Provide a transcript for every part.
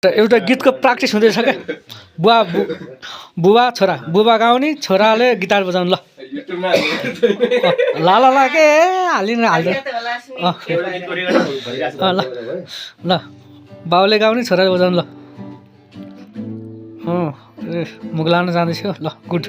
एउटा गीतको प्र्याक्टिस हुँदैछ क्या बुबा छोरा बुबा गाउने छोराले गिटार बजाउनु ल ल के हालिदिनु ल ल बाउले गाउने छोराले बजाउनु ल ए मुख लान जाँदैछु ल गुड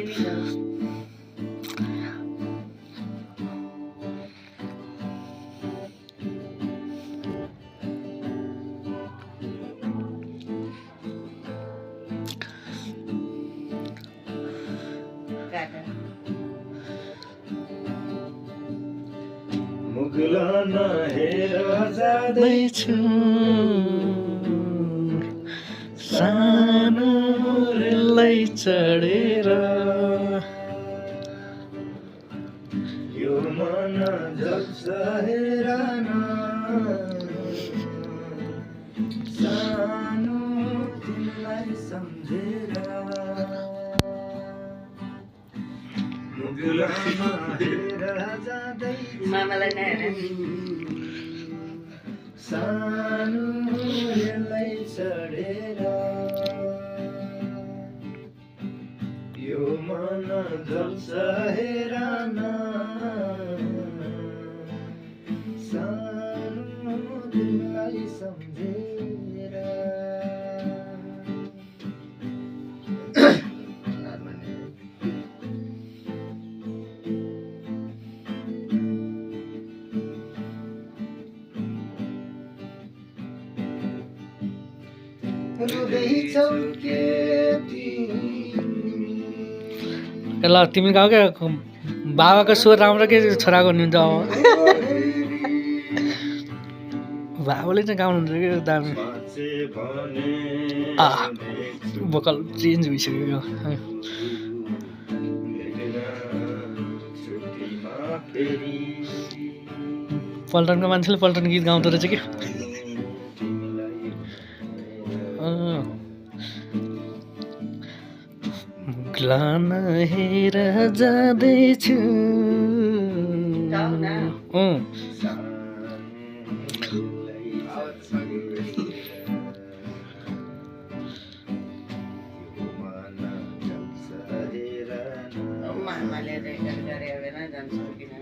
मुगलाना हेर जाँदैछु सानो रेललाई चढेर यो मन जल्छ हेर न सानो तिमीलाई सम्झेर मुगलाना हेर जाँदैछु मामालाई नहेर सानो रेललाई चढेर यो मन जल्छ हेर न सानो तिमीलाई सम्झेर ल तिमी गाउँ क्या बाबाको स्वर राम्रो के छोराको निन्छ अब बाबाले चाहिँ गाउनुहुन्छ कि दामी भोकल चेन्ज भइसक्यो पल्टनको मान्छेले पल्टन गीत गाउँदो रहेछ कि मुगलान हेर जाँदैछु मामाले रेकर्ड गरे बेला जान्छ किन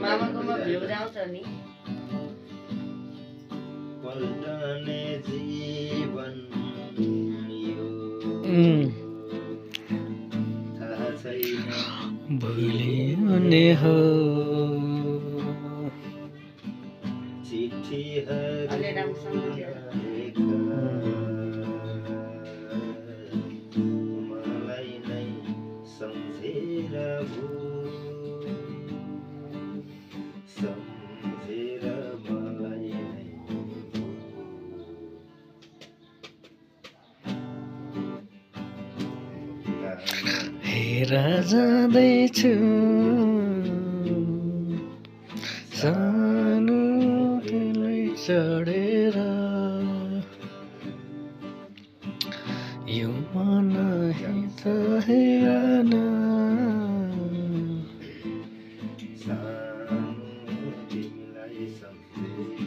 मामाकोमा भ्यू आउँछ नि पल्टने जीवन यो थाहा छैन भुलिने हो अलि राम्रोसँग मलाई नै सम्झेर सम्झेर मलाई नै हेर जाँदैछु सानो रेललाई चढेर यो मन हित हेर न तिमीलाई सम्झेर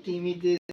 तिमी